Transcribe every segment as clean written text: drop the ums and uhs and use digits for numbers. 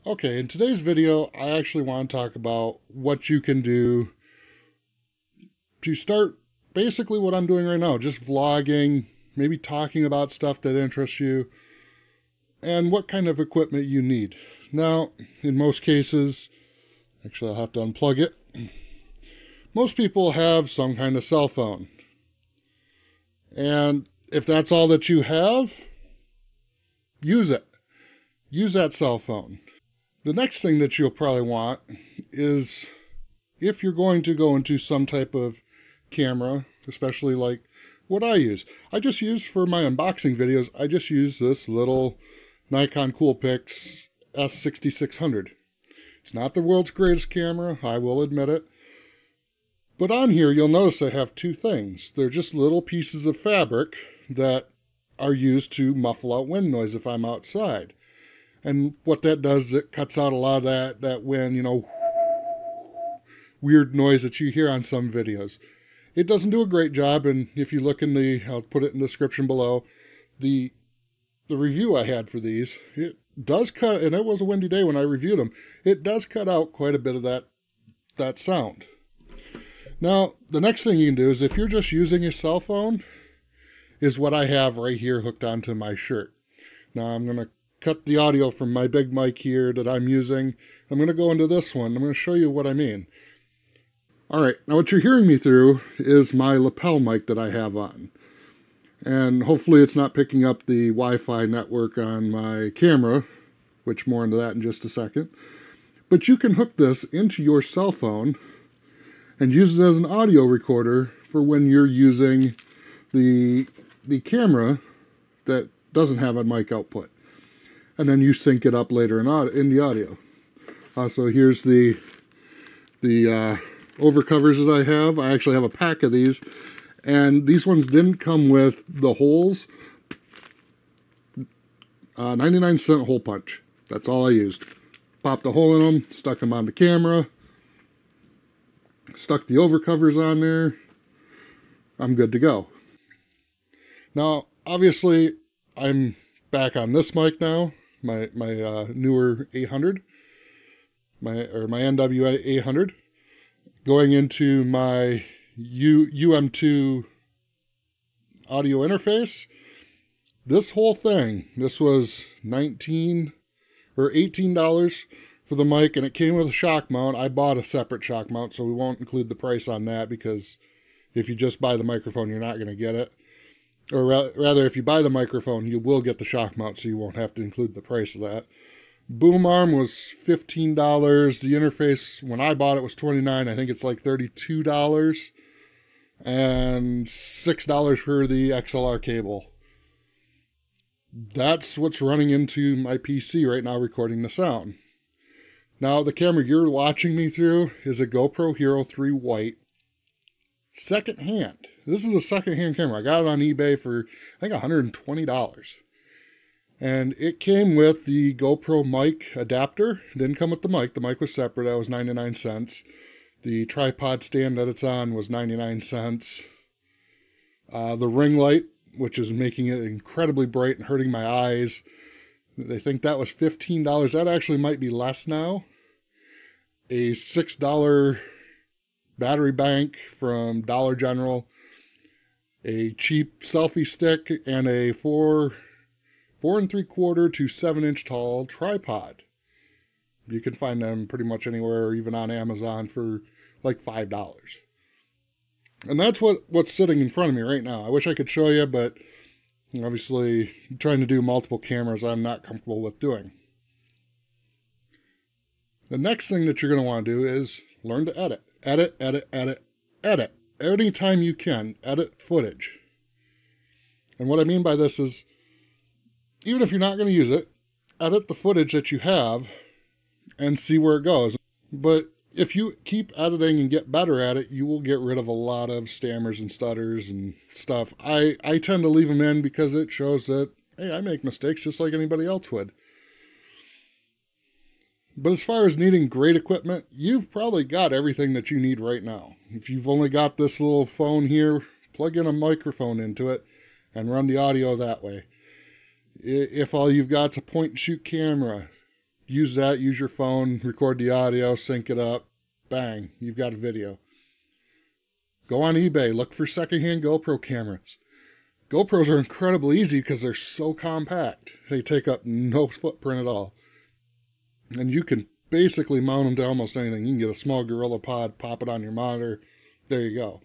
Okay, in today's video, I actually want to talk about what you can do to start basically what I'm doing right now, just vlogging, maybe talking about stuff that interests you, and what kind of equipment you need. Now, in most cases, actually I'll have to unplug it. Most people have some kind of cell phone. And if that's all that you have, use it. Use that cell phone. The next thing that you'll probably want is, if you're going to go into some type of camera, especially like what I use. I just use for my unboxing videos, I just use this little Nikon Coolpix S6600. It's not the world's greatest camera, I will admit it. But on here, you'll notice I have two things. They're just little pieces of fabric that are used to muffle out wind noise if I'm outside. And what that does is it cuts out a lot of that wind, weird noise that you hear on some videos. It doesn't do a great job, and if you look in I'll put it in the description below, the review I had for these, it does cut, and it was a windy day when I reviewed them, it does cut out quite a bit of that sound. Now, the next thing you can do is, if you're just using a cell phone, is what I have right here hooked onto my shirt. Now, I'm going to cut the audio from my big mic here that I'm using. I'm going to go into this one. I'm going to show you what I mean. Alright, now what you're hearing me through is my lapel mic that I have on. And hopefully it's not picking up the Wi-Fi network on my camera, which more into that in just a second. But you can hook this into your cell phone and use it as an audio recorder for when you're using the camera that doesn't have a mic output. And then you sync it up later in the audio. So here's the overcovers that I have. I actually have a pack of these, and these ones didn't come with the holes. 99-cent hole punch. That's all I used. Popped a hole in them, stuck them on the camera, stuck the overcovers on there. I'm good to go. Now, obviously, I'm back on this mic now. My newer 800, my NW 800, going into my UM2 audio interface. This whole thing, this was $18 for the mic, and it came with a shock mount. I bought a separate shock mount, so we won't include the price on that, because if you just buy the microphone, you're not going to get it. Or rather, if you buy the microphone, you will get the shock mount, so you won't have to include the price of that. Boom arm was $15. The interface, when I bought it, was $29. I think it's like $32. And $6 for the XLR cable. That's what's running into my PC right now, recording the sound. Now, the camera you're watching me through is a GoPro Hero 3 White. Second hand. This is a second-hand camera. I got it on eBay for, I think, $120. And it came with the GoPro mic adapter. It didn't come with the mic. The mic was separate. That was 99 cents. The tripod stand that it's on was 99 cents. The ring light, which is making it incredibly bright and hurting my eyes, they think that was $15. That actually might be less now. A $6 battery bank from Dollar General, a cheap selfie stick, and a 4 3/4 to 7-inch tall tripod. You can find them pretty much anywhere, even on Amazon, for like $5. And that's what's sitting in front of me right now. I wish I could show you, but obviously trying to do multiple cameras, I'm not comfortable with doing. The next thing that you're going to want to do is learn to edit. Edit, edit, edit, edit. Anytime you can, edit footage. And what I mean by this is, even if you're not going to use it, edit the footage that you have and see where it goes. But if you keep editing and get better at it, you will get rid of a lot of stammers and stutters and stuff. I tend to leave them in because it shows that, hey, I make mistakes just like anybody else would. But as far as needing great equipment, you've probably got everything that you need right now. If you've only got this little phone here, plug in a microphone into it and run the audio that way. If all you've got is a point and shoot camera, use that, use your phone, record the audio, sync it up, bang, you've got a video. Go on eBay, look for secondhand GoPro cameras. GoPros are incredibly easy because they're so compact. They take up no footprint at all. And you can basically mount them to almost anything. You can get a small Gorilla Pod, pop it on your monitor. There you go.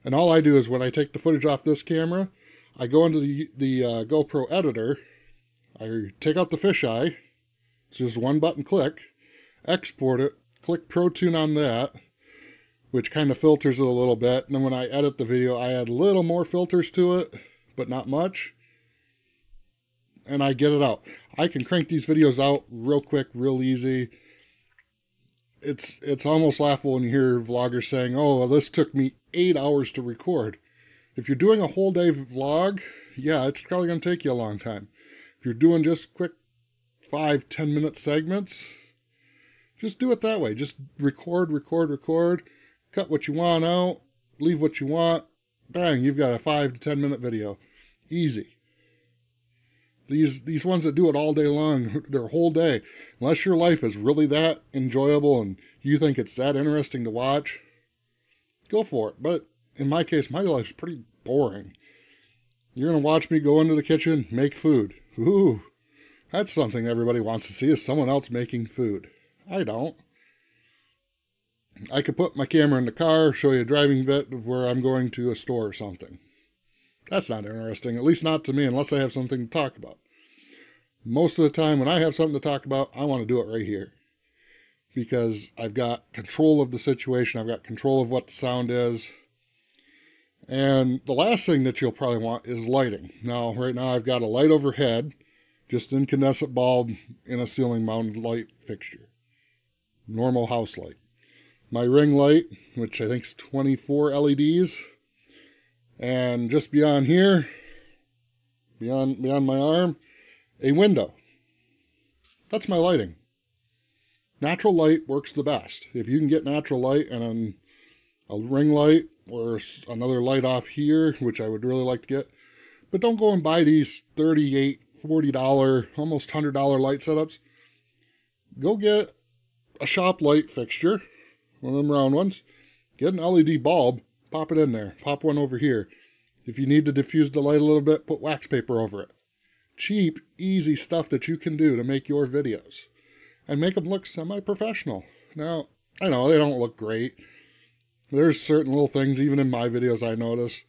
And all I do is when I take the footage off this camera, I go into the GoPro editor, I take out the fisheye, it's just one button click, export it, click Pro Tune on that, which kind of filters it a little bit. And then when I edit the video, I add a little more filters to it, but not much. And I get it out. I can crank these videos out real quick, real easy. It's almost laughable when you hear vloggers saying, oh, well, this took me 8 hours to record. If you're doing a whole day vlog, yeah, it's probably going to take you a long time. If you're doing just quick 5-10 minute segments, just do it that way. Just record, cut what you want out, leave what you want. Bang, you've got a 5 to 10 minute video. Easy. These ones that do it all day long, their whole day, unless your life is really that enjoyable and you think it's that interesting to watch, go for it. But in my case, my life's pretty boring. You're going to watch me go into the kitchen, make food. Ooh, that's something everybody wants to see, is someone else making food. I don't. I could put my camera in the car, show you a driving bit of where I'm going to a store or something. That's not interesting, at least not to me, unless I have something to talk about. Most of the time when I have something to talk about, I want to do it right here. Because I've got control of the situation, I've got control of what the sound is. And the last thing that you'll probably want is lighting. Now, right now I've got a light overhead, just incandescent bulb in a ceiling mounted light fixture. Normal house light. My ring light, which I think is 24 LEDs. And just beyond here, beyond my arm, a window. That's my lighting. Natural light works the best. If you can get natural light and a ring light or another light off here, which I would really like to get, but don't go and buy these $38, $40, almost $100 light setups. Go get a shop light fixture, one of them round ones. Get an LED bulb, pop it in there, pop one over here. If you need to diffuse the light a little bit, put wax paper over it. Cheap, easy stuff that you can do to make your videos and make them look semi-professional. Now, I know they don't look great. There's certain little things, even in my videos, I notice.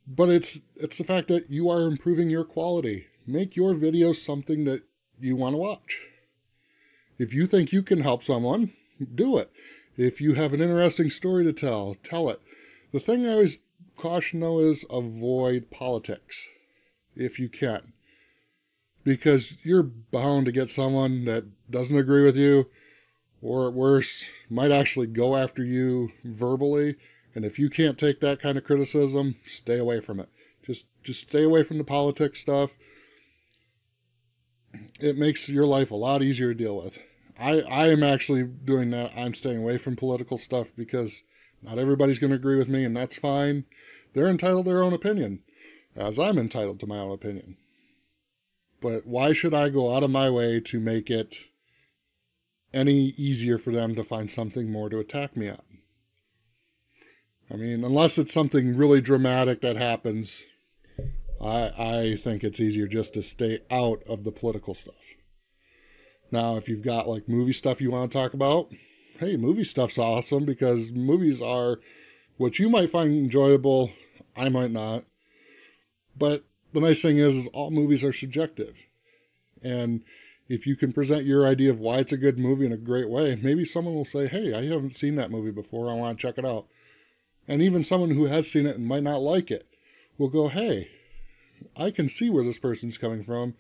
But it's the fact that you are improving your quality. Make your videos something that you want to watch. If you think you can help someone, do it. If you have an interesting story to tell, tell it. The thing I always caution, though, is avoid politics, if you can. Because you're bound to get someone that doesn't agree with you, or at worst, might actually go after you verbally. And if you can't take that kind of criticism, stay away from it. Just stay away from the politics stuff. It makes your life a lot easier to deal with. I am actually doing that. I'm staying away from political stuff because not everybody's going to agree with me, and that's fine. They're entitled to their own opinion, as I'm entitled to my own opinion. But why should I go out of my way to make it any easier for them to find something more to attack me on? I mean, unless it's something really dramatic that happens, I think it's easier just to stay out of the political stuff. Now, if you've got like movie stuff you want to talk about, hey, movie stuff's awesome because movies are what you might find enjoyable, I might not. But the nice thing is all movies are subjective. And if you can present your idea of why it's a good movie in a great way, maybe someone will say, hey, I haven't seen that movie before, I want to check it out. And even someone who has seen it and might not like it will go, hey, I can see where this person's coming from,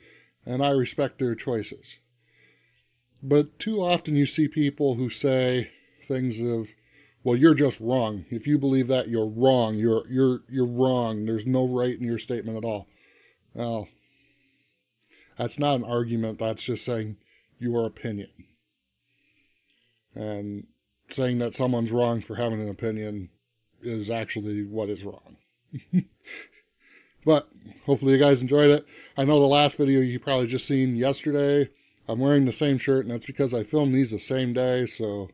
and I respect their choices. But too often you see people who say things of, well, you're just wrong. If you believe that, you're wrong. You're wrong. There's no right in your statement at all. Well, that's not an argument. That's just saying your opinion. And saying that someone's wrong for having an opinion is actually what is wrong. But hopefully you guys enjoyed it. I know the last video you probably just seen yesterday, I'm wearing the same shirt, and that's because I filmed these the same day. So,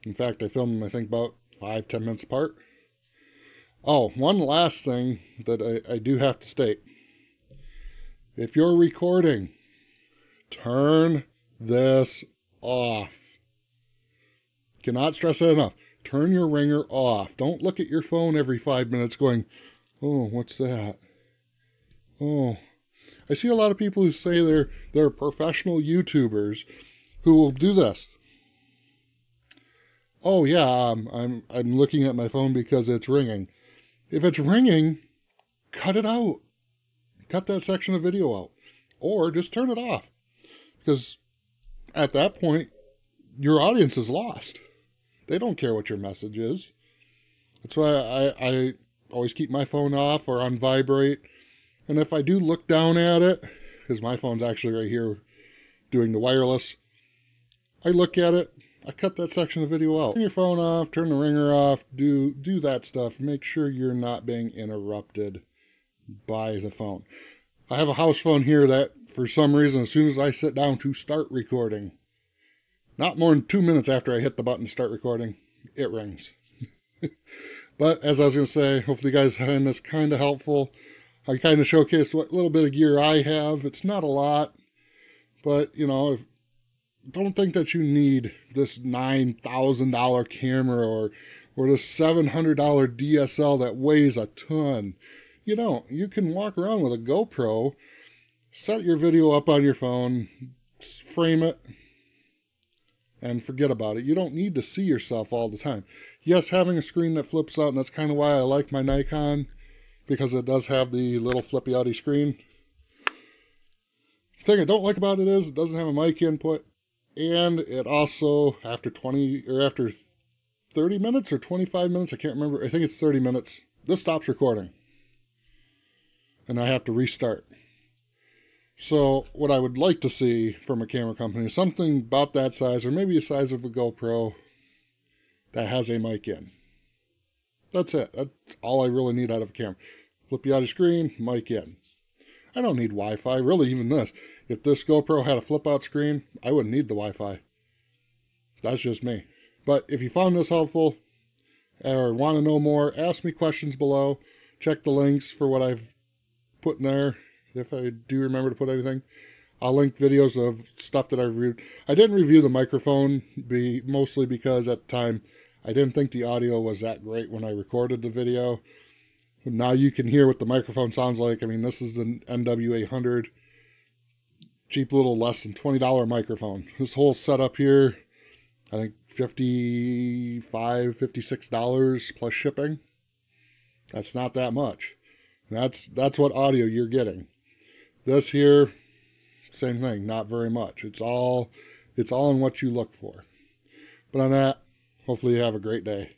in fact, I filmed them, I think, about 5-10 minutes apart. Oh, one last thing that I do have to state. If you're recording, turn this off. Cannot stress it enough. Turn your ringer off. Don't look at your phone every 5 minutes going, oh, what's that? Oh, I see a lot of people who say they're professional YouTubers who will do this. Oh yeah, I'm looking at my phone because it's ringing. If it's ringing, cut it out. Cut that section of video out. Or just turn it off. Because at that point, your audience is lost. They don't care what your message is. That's why I always keep my phone off or on vibrate. And if I do look down at it, because my phone's actually right here doing the wireless, I look at it, I cut that section of video out. Turn your phone off, turn the ringer off, do that stuff. Make sure you're not being interrupted by the phone. I have a house phone here that, for some reason, as soon as I sit down to start recording, not more than 2 minutes after I hit the button to start recording, it rings. But as I was going to say, hopefully you guys find this kind of helpful. I kind of showcased what little bit of gear I have. It's not a lot, but, you know, don't think that you need this $9,000 camera or this $700 DSL that weighs a ton. You don't. You can walk around with a GoPro, set your video up on your phone, frame it, and forget about it. You don't need to see yourself all the time. Yes, having a screen that flips out, and that's kind of why I like my Nikon, because it does have the little flippy outy screen. The thing I don't like about it is it doesn't have a mic input, and it also, after 30 minutes or 25 minutes, I can't remember, I think it's 30 minutes, this stops recording. And I have to restart. So what I would like to see from a camera company is something about that size, or maybe the size of a GoPro, that has a mic in. That's it. That's all I really need out of a camera. Flippy out of screen, mic in. I don't need Wi-Fi, really, even this. If this GoPro had a flip out screen, I wouldn't need the Wi-Fi. That's just me. But if you found this helpful, or want to know more, ask me questions below. Check the links for what I've put in there, if I do remember to put anything. I'll link videos of stuff that I reviewed. I didn't review the microphone, mostly because at the time I didn't think the audio was that great when I recorded the video. Now you can hear what the microphone sounds like. I mean, this is the NW800, cheap little less than $20 microphone. This whole setup here, I think $55, $56 plus shipping. That's not that much. That's what audio you're getting. This here, same thing, not very much. It's all in what you look for. But on that, hopefully you have a great day.